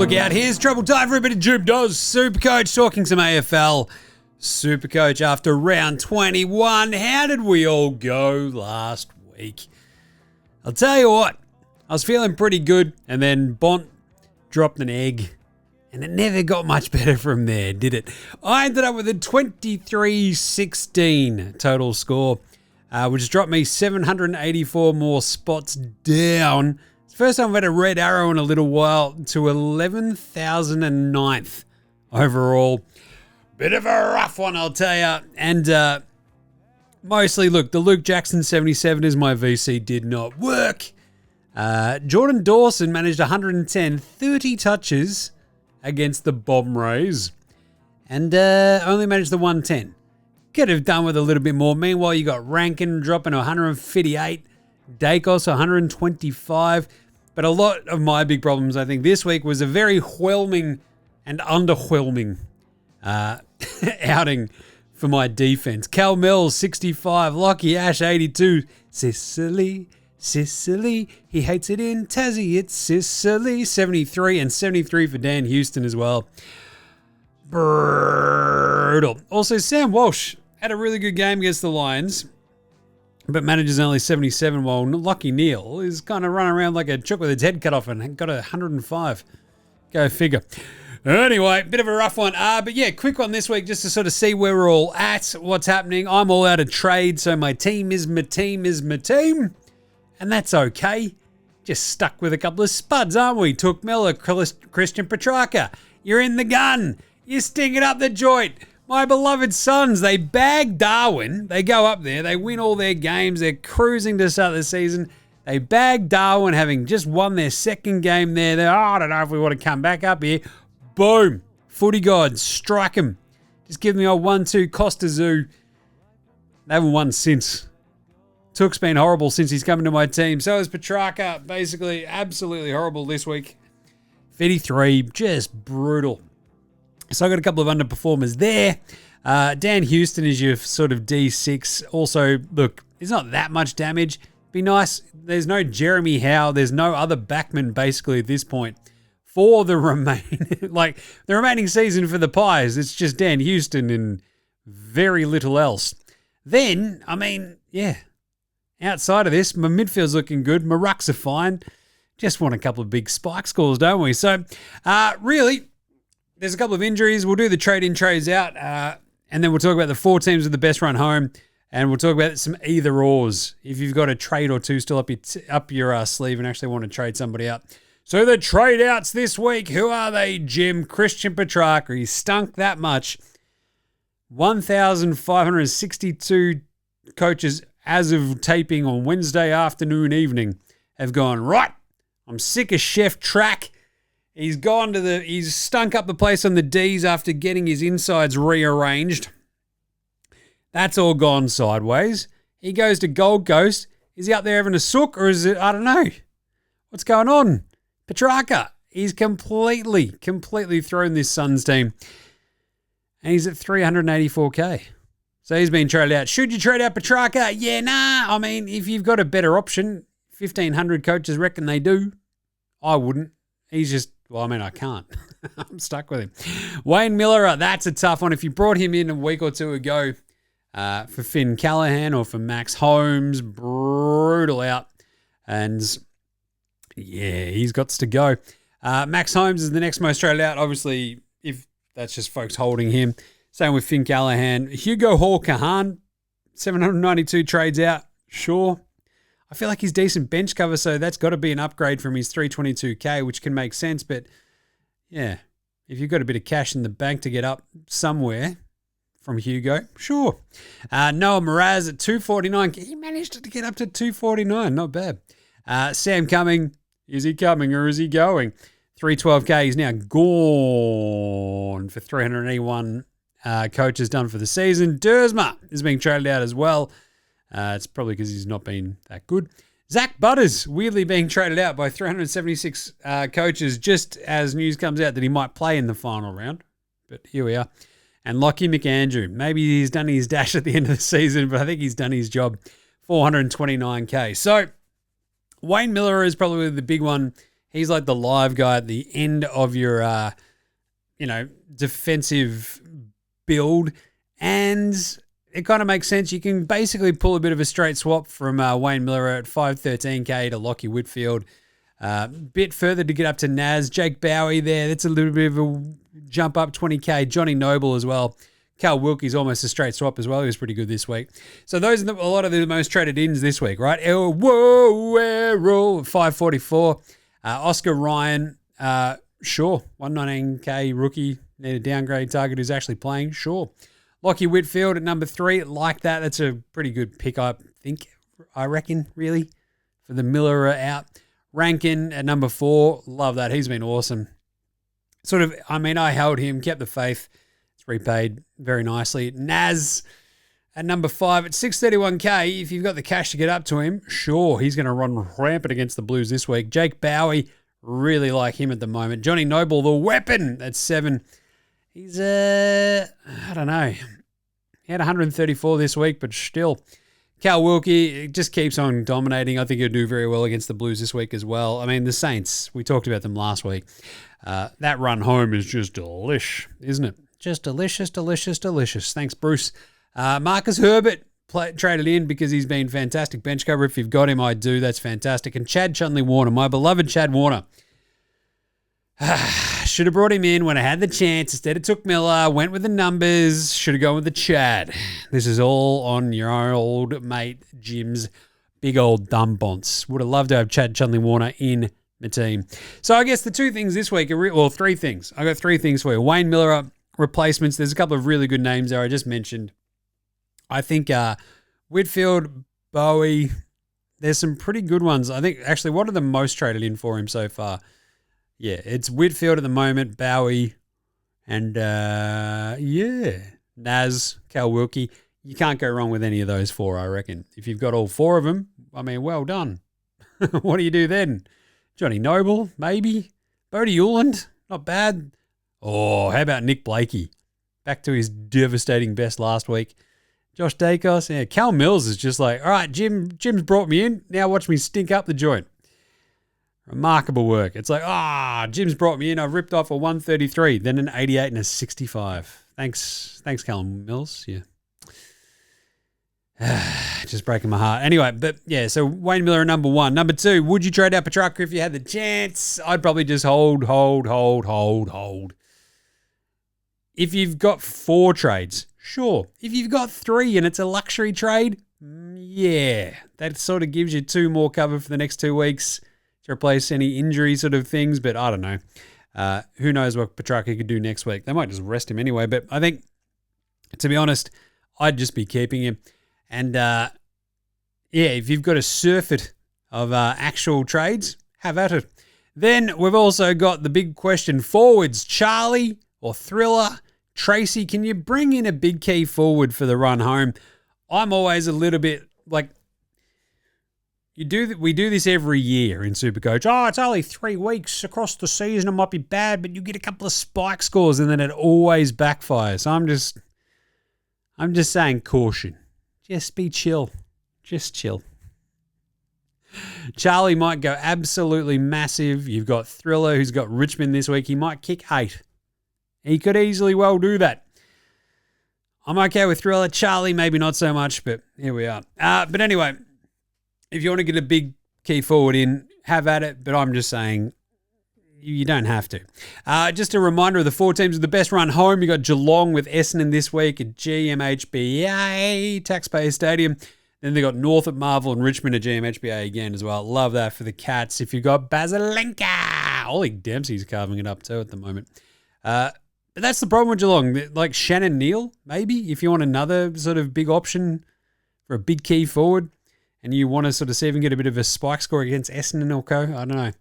look out. Here's Trouble Time for a bit of Jim Does Supercoach, talking some AFL Supercoach after round 21. How did we all go last week? I'll tell you what, I was feeling pretty good, and then Bont dropped an egg, and it never got much better from there, did it? I ended up with a 23-16 total score, which dropped me 784 more spots down. It's the first time I've had a red arrow in a little while, to 11,009th overall. Bit of a rough one, I'll tell you. And mostly, look, the Luke Jackson 77 is my VC, did not work. Jordan Dawson managed 110, 30 touches against the Bomb Rays, and only managed the 110. Could have done with a little bit more. Meanwhile, you got Rankin dropping to 158, Dacos 125. But a lot of my big problems, I think, this week was a very whelming and underwhelming outing for my defense. Cal Mills 65, Lockie Ash 82, Sicily, he hates it in Tassie, it's Sicily 73, and 73 for Dan Houston as well. Brutal. Also, Sam Walsh had a really good game against the Lions, but manages only 77, while Lockie Neal is kind of running around like a chook with its head cut off and got a 105. Go figure. Anyway, bit of a rough one. But yeah, quick one this week just to sort of see where we're all at, what's happening. I'm all out of trade, so my team is my team. And that's okay. Just stuck with a couple of spuds, aren't we? Took Miller, Christian Petrarca. You're in the gun. You're stinging up the joint. My beloved Suns, they bag Darwin. They go up there. They win all their games. They're cruising to start the season. They bag Darwin, having just won their second game there. They're, I don't know if we want to come back up here. Boom. Footy gods, strike them. Just give them the old 1-2 Costa Zoo. They haven't won since. Took's been horrible since he's coming to my team. So is Petrarca. Basically, absolutely horrible this week. 53, just brutal. So I got a couple of underperformers there. Dan Houston is your sort of D6. Also, look, it's not that much damage. Be nice. There's no Jeremy Howe. There's no other backman basically at this point for the remaining season for the Pies. It's just Dan Houston and very little else. Then, I mean, yeah. Outside of this, my midfield's looking good. My rucks are fine. Just want a couple of big spike scores, don't we? So, really, there's a couple of injuries. We'll do the trade-in, trades-out, and then we'll talk about the 4 teams with the best run home, and we'll talk about some either-ors. If you've got a trade or two still up your sleeve and actually want to trade somebody out. So the trade-outs this week, who are they, Jim? Christian Petrarca. He stunk that much. 1,562 coaches as of taping on Wednesday evening have gone, right, I'm sick of Chef Track. He's stunk up the place on the D's after getting his insides rearranged. That's all gone sideways. He goes to Gold Coast. Is he up there having a sook, or is it, I don't know. What's going on? Petrarca, he's completely thrown this Suns team. And he's at 384k. So he's been traded out. Should you trade out Petrarca? Yeah, nah. I mean, if you've got a better option, 1,500 coaches reckon they do. I wouldn't. He's just, well, I mean, I can't. I'm stuck with him. Wayne Miller, that's a tough one. If you brought him in a week or two ago for Finn Callahan or for Max Holmes, brutal out. And yeah, he's got to go. Max Holmes is the next most traded out. Obviously, if that's just folks holding him. Same with Finn Callahan. Hugo Hall-Kahan, 792 trades out. Sure. I feel like he's decent bench cover, so that's got to be an upgrade from his 322k, which can make sense. But, yeah, if you've got a bit of cash in the bank to get up somewhere from Hugo, sure. Noah Mraz at 249. He managed to get up to 249. Not bad. Sam Cumming. Is he coming or is he going? 312k. He's now gone for 381 coaches done for the season. Dersma is being traded out as well. It's probably because he's not been that good. Zach Butters weirdly being traded out by 376 coaches just as news comes out that he might play in the final round. But here we are. And Lockie McAndrew. Maybe he's done his dash at the end of the season, but I think he's done his job. 429k. So Wayne Miller is probably the big one He's like the live guy at the end of your, defensive build. And it kind of makes sense. You can basically pull a bit of a straight swap from Wayne Miller at 513K to Lockie Whitfield. Bit further to get up to Naz. Jake Bowie there. That's a little bit of a jump up, 20K. Johnny Noble as well. Cal Wilkie's almost a straight swap as well. He was pretty good this week. So those are a lot of the most traded ins this week, right? Whoa, Errol, 544. Oscar Ryan, sure. 119K rookie. Need a downgrade target who's actually playing, sure. Lockie Whitfield at number 3, like that. That's a pretty good pick, I reckon, really, for the Miller out. Rankin at number 4, love that. He's been awesome. I held him, kept the faith. It's repaid very nicely. Naz at number 5 at 631K. If you've got the cash to get up to him, sure, he's going to run rampant against the Blues this week. Jake Bowie, really like him at the moment. Johnny Noble, the weapon, at 7. He's, I don't know. He had 134 this week, but still. Cal Wilkie just keeps on dominating. I think he'll do very well against the Blues this week as well. I mean, the Saints, we talked about them last week. That run home is just delish, isn't it? Just delicious, delicious, delicious. Thanks, Bruce. Marcus Herbert traded in because he's been fantastic bench cover. If you've got him, I do. That's fantastic. And Chad Chunley-Warner, my beloved Chad Warner. Should have brought him in when I had the chance. Instead, it took Miller. Went with the numbers. Should have gone with the Chad. This is all on your old mate Jim's big old dumb bonce. Would have loved to have Chad Chunley-Warner in the team. So I guess the 2 things this week are 3 things. I got 3 things for you. Wayne Miller replacements. There's a couple of really good names there I just mentioned. I think Whitfield, Bowie, there's some pretty good ones. I think, actually, what are the most traded in for him so far? Yeah, it's Whitfield at the moment, Bowie, and, Naz, Cal Wilkie. You can't go wrong with any of those 4, I reckon. If you've got all 4 of them, I mean, well done. What do you do then? Johnny Noble, maybe. Bodie Uland, not bad. Oh, how about Nick Blakey? Back to his devastating best last week. Josh Dacos. Yeah, Cal Mills is just like, all right, Jim's brought me in. Now watch me stink up the joint. Remarkable work. It's like, Jim's brought me in. I ripped off a 133, then an 88 and a 65. Thanks, Callum Mills. Yeah. Just breaking my heart. Anyway, but yeah, so Wayne Miller number 1. Number 2, would you trade out Petrarca if you had the chance? I'd probably just hold. If you've got 4 trades, sure. If you've got 3 and it's a luxury trade, yeah, that sort of gives you 2 more cover for the next 2 weeks to replace any injury sort of things, but I don't know. Who knows what Petrarca could do next week. They might just rest him anyway, but I think, to be honest, I'd just be keeping him. And, if you've got a surfeit of actual trades, have at it. Then we've also got the big question, forwards, Charlie or Thriller, Tracy, can you bring in a big key forward for the run home? I'm always a little bit like, we do this every year in Supercoach. Oh, it's only 3 weeks across the season. It might be bad, but you get a couple of spike scores and then it always backfires. So I'm just saying caution. Just be chill. Just chill. Charlie might go absolutely massive. You've got Thriller who's got Richmond this week. He might kick 8. He could easily well do that. I'm okay with Thriller. Charlie, maybe not so much, but here we are. But anyway, if you want to get a big key forward in, have at it. But I'm just saying you don't have to. Just a reminder of the 4 teams with the best run home. You got Geelong with Essendon this week at GMHBA, Taxpayer Stadium. Then they got North at Marvel and Richmond at GMHBA again as well. Love that for the Cats. If you've got Basilenka, Ollie Dempsey's carving it up too at the moment. But that's the problem with Geelong. Like Shannon Neal, maybe, if you want another sort of big option for a big key forward and you want to sort of see if you can get a bit of a spike score against Essendon or co. I don't know.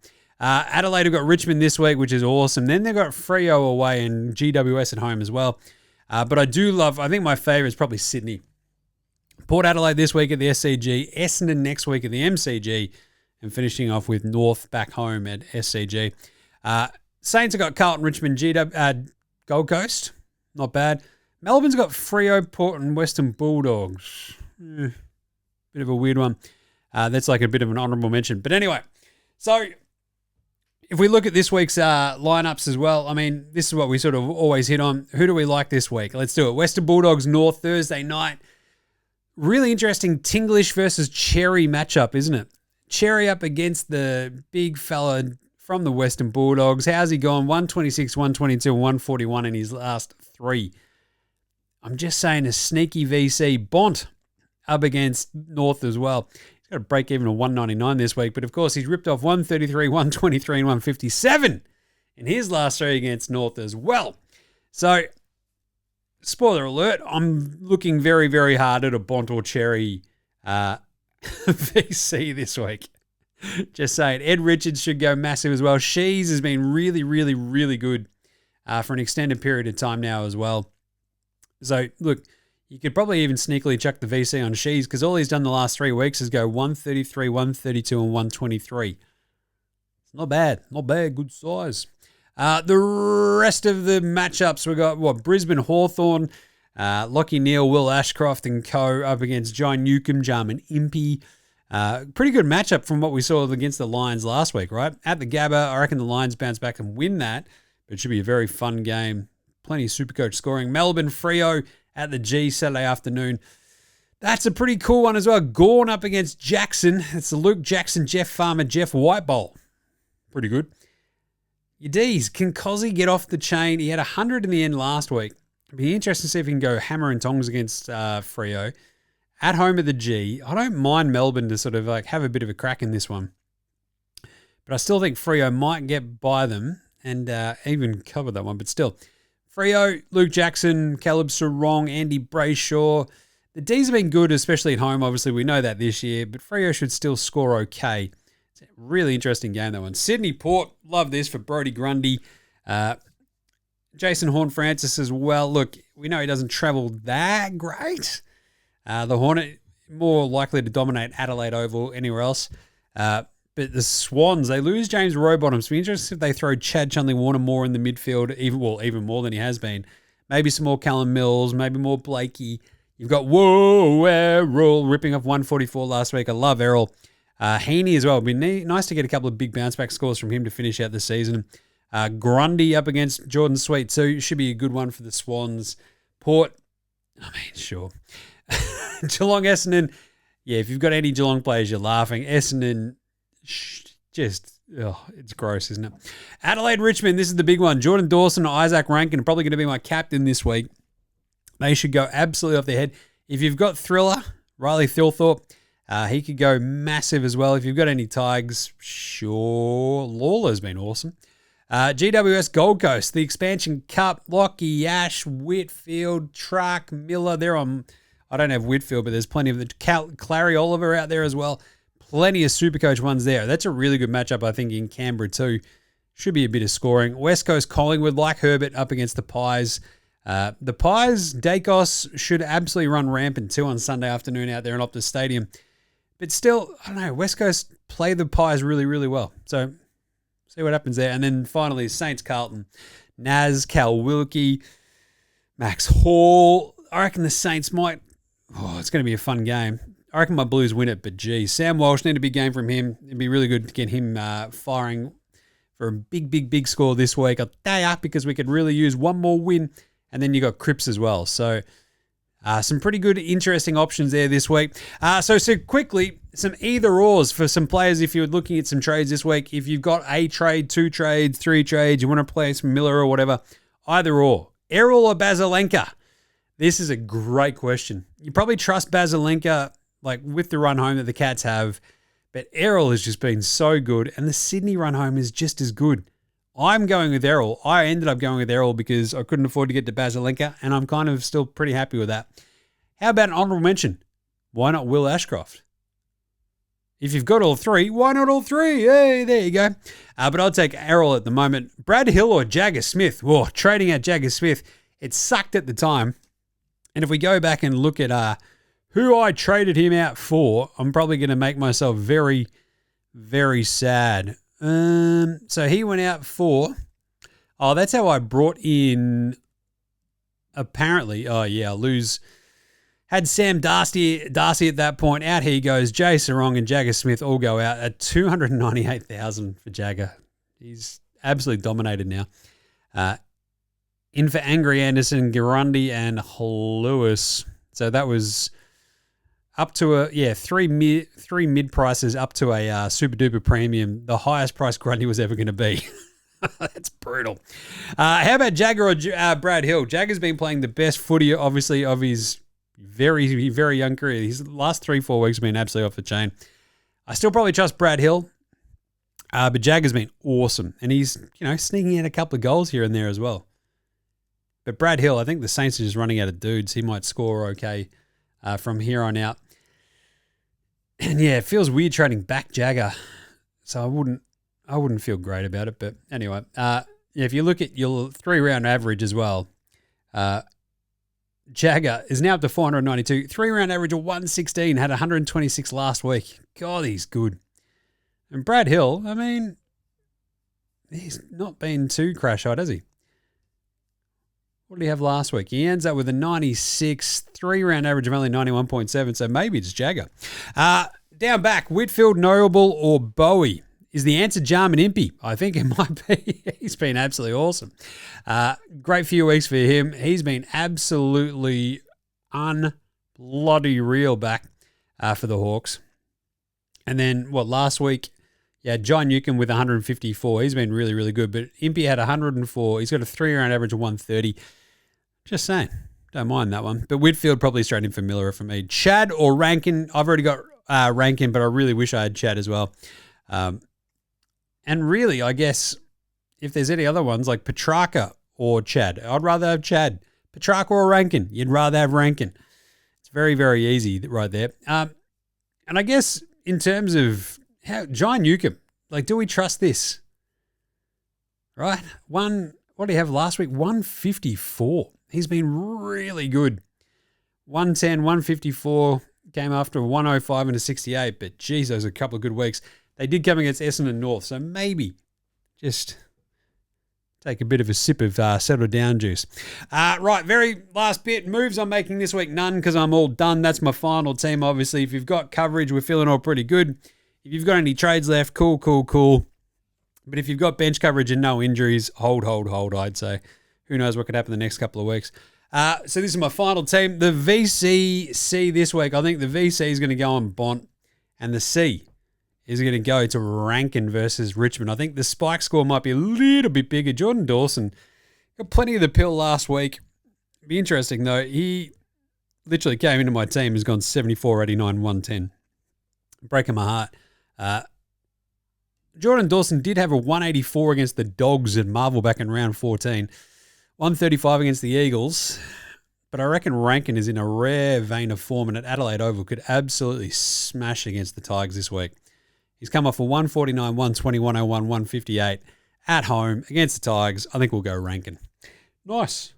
Adelaide have got Richmond this week, which is awesome. Then they've got Freo away and GWS at home as well. But I think my favourite is probably Sydney. Port Adelaide this week at the SCG, Essendon next week at the MCG, and finishing off with North back home at SCG. Saints have got Carlton, Richmond, Gold Coast. Not bad. Melbourne's got Freo, Port, and Western Bulldogs. Bit of a weird one. That's like a bit of an honourable mention. But anyway, so if we look at this week's lineups as well, I mean, this is what we sort of always hit on. Who do we like this week? Let's do it. Western Bulldogs North Thursday night. Really interesting Tinglish versus Cherry matchup, isn't it? Cherry up against the big fella from the Western Bulldogs. How's he gone? 126, 122, and 141 in his last 3. I'm just saying a sneaky VC. Bont up against North as well. He's got a break even of 199 this week, but of course he's ripped off 133, 123, and 157 in his last 3 against North as well. So, spoiler alert, I'm looking very, very hard at a Bont or Cherry VC this week. Just saying. Ed Richards should go massive as well. Shees has been really, really, really good for an extended period of time now as well. So, look, you could probably even sneakily chuck the VC on Shees because all he's done the last 3 weeks is go 133, 132, and 123. It's not bad. Not bad. Good size. The rest of the matchups, we got, Brisbane Hawthorn, Lockie Neal, Will Ashcroft and co. up against John Newcomb, Jarman Impey. Pretty good matchup from what we saw against the Lions last week, right? At the Gabba, I reckon the Lions bounce back and win that, but it should be a very fun game. Plenty of Supercoach scoring. Melbourne Freo at the G Saturday afternoon. That's a pretty cool one as well. Gorn up against Jackson. It's the Luke Jackson, Jeff Farmer, Jeff White Bowl. Pretty good. Your D's. Can Cozzy get off the chain? He had 100 in the end last week. It'd be interesting to see if he can go hammer and tongs against Freo. At home at the G. I don't mind Melbourne to sort of like have a bit of a crack in this one. But I still think Freo might get by them and even cover that one. But still, Freo, Luke Jackson, Caleb Sarong, Andy Brayshaw. The D's have been good, especially at home. Obviously, we know that this year. But Freo should still score okay. It's a really interesting game, that one. Sydney Port, love this for Brodie Grundy. Jason Horne-Francis as well. Look, we know he doesn't travel that great. The Hornet, more likely to dominate Adelaide Oval, anywhere else. But the Swans, they lose James Rowbottom. It's interesting if they throw Chad Chunley-Warner more in the midfield, even more than he has been. Maybe some more Callum Mills, maybe more Blakey. You've got, Errol ripping off 144 last week. I love Errol. Heaney as well. It'd be nice to get a couple of big bounce-back scores from him to finish out the season. Grundy up against Jordan Sweet, so it should be a good one for the Swans. Port, sure. Geelong, Essendon. Yeah, if you've got any Geelong players, you're laughing. Essendon, it's gross, isn't it? Adelaide, Richmond, this is the big one. Jordan Dawson and Isaac Rankin are probably going to be my captain this week. They should go absolutely off their head. If you've got Thriller, Riley Thilthorpe, he could go massive as well. If you've got any Tigers, sure. Lawler's been awesome. GWS Gold Coast, the Expansion Cup, Lockie, Ash, Whitfield, Truck, Miller. They're on, I don't have Whitfield, but there's plenty of the Clary Oliver out there as well. Plenty of Supercoach ones there. That's a really good matchup, I think, in Canberra too. Should be a bit of scoring. West Coast Collingwood, like Herbert, up against the Pies. The Pies, Dacos should absolutely run rampant too on Sunday afternoon out there in Optus Stadium. But still, I don't know, West Coast play the Pies really, really well. So see what happens there. And then finally, Saints Carlton, Naz, Cal Wilkie, Max Hall. I reckon the Saints might, it's going to be a fun game. I reckon my Blues win it, but geez, Sam Walsh, need a big game from him. It'd be really good to get him firing for a big, big, big score this week. I'll day up because we could really use one more win. And then you got Cripps as well. So some pretty good, interesting options there this week. So quickly, some either-ors for some players if you're looking at some trades this week. If you've got a trade, 2 trades, 3 trades, you want to play some Miller or whatever, either-or. Errol or Basilenka? This is a great question. You probably trust Basilenka like with the run home that the Cats have, but Errol has just been so good, and the Sydney run home is just as good. I'm going with Errol. I ended up going with Errol because I couldn't afford to get to Basilenka, and I'm kind of still pretty happy with that. How about an honourable mention? Why not Will Ashcroft? If you've got all 3, why not all 3? Hey, there you go. But I'll take Errol at the moment. Brad Hill or Jagger Smith? Whoa, trading out Jagger Smith. It sucked at the time. And if we go back and look at who I traded him out for, I'm probably going to make myself very, very sad. So he went out for, that's how I brought in, apparently, I lose, had Sam Darcy at that point. Out he goes, Jay Sarong and Jagger Smith all go out at $298,000 for Jagger. He's absolutely dominated now. In for Angry Anderson, Girundi, and Lewis. So that was up to three mid prices up to a super duper premium. The highest price Grundy was ever going to be. That's brutal. How about Jagger or Brad Hill? Jagger's been playing the best footy, obviously, of his very, very young career. His last 3-4 weeks have been absolutely off the chain. I still probably trust Brad Hill, but Jagger's been awesome. And he's, sneaking in a couple of goals here and there as well. But Brad Hill, I think the Saints are just running out of dudes. He might score okay from here on out. And yeah, it feels weird trading back Jagger. So I wouldn't feel great about it. But anyway, if you look at your 3-round average as well, Jagger is now up to 492. 3-round average of 116, had 126 last week. God, he's good. And Brad Hill, I mean, he's not been too crash-eyed, has he? What did he have last week? He ends up with a 96, 3-round average of only 91.7, so maybe it's Jagger. Down back, Whitfield, Noble, or Bowie. Is the answer Jarman Impey? I think it might be. He's been absolutely awesome. Great few weeks for him. He's been absolutely unbloody real back for the Hawks. And then, last week? Yeah, John Newcomb with 154. He's been really, really good. But Impey had 104. He's got a 3-round average of 130. Just saying. Don't mind that one. But Whitfield probably straight in for Miller for me. Chad or Rankin? I've already got Rankin, but I really wish I had Chad as well. And really, I guess, if there's any other ones like Petrarca or Chad, I'd rather have Chad. Petrarca or Rankin? You'd rather have Rankin. It's very, very easy right there. And I guess in terms of John Newcomb, do we trust this? Right? What did he have last week? 154. He's been really good. 110, 154, came after a 105 and a 68, but geez, those are a couple of good weeks. They did come against Essendon North, so maybe just take a bit of a sip of settle down juice. Right, very last bit. Moves I'm making this week, none, because I'm all done. That's my final team, obviously. If you've got coverage, we're feeling all pretty good. If you've got any trades left, cool. But if you've got bench coverage and no injuries, hold, I'd say. Who knows what could happen the next couple of weeks. So this is my final team. The VCC this week, I think the VC is going to go on Bont, and the C is going to go to Rankin versus Richmond. I think the spike score might be a little bit bigger. Jordan Dawson got plenty of the pill last week. It'd be interesting, though. He literally came into my team, has gone 74, 89, 110. Breaking my heart. Jordan Dawson did have a 184 against the Dogs at Marvel back in round 14. 135 against the Eagles. But I reckon Rankin is in a rare vein of form and at Adelaide Oval could absolutely smash against the Tigers this week. He's come off a 149, 120, 101, 158 at home against the Tigers. I think we'll go Rankin. Nice.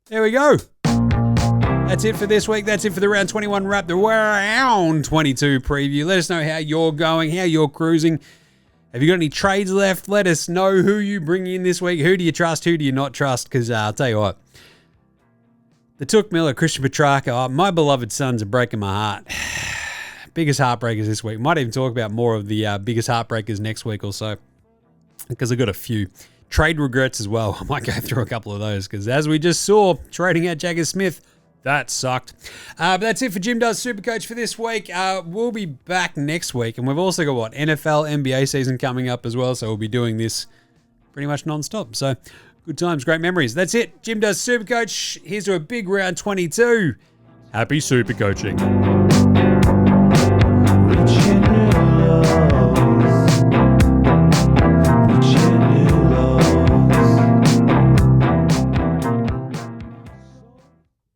There we go. That's it for this week. That's it for the round 21 wrap, the round 22 preview. Let us know how you're going, how you're cruising. Have you got any trades left? Let us know who you bring in this week. Who do you trust? Who do you not trust? Because I'll tell you what, the Took Miller, Christian Petrarca, my beloved sons are breaking my heart. Biggest heartbreakers this week. Might even talk about more of the biggest heartbreakers next week or so, because I've got a few. Trade regrets as well. I might go through a couple of those, because as we just saw, trading out Jagger Smith, that sucked. But that's it for Jim Does Supercoach for this week. We'll be back next week, and we've also got, NFL, NBA season coming up as well, so we'll be doing this pretty much non-stop. So, good times, great memories. That's it. Jim Does Supercoach. Here's to a big round 22. Happy Supercoaching.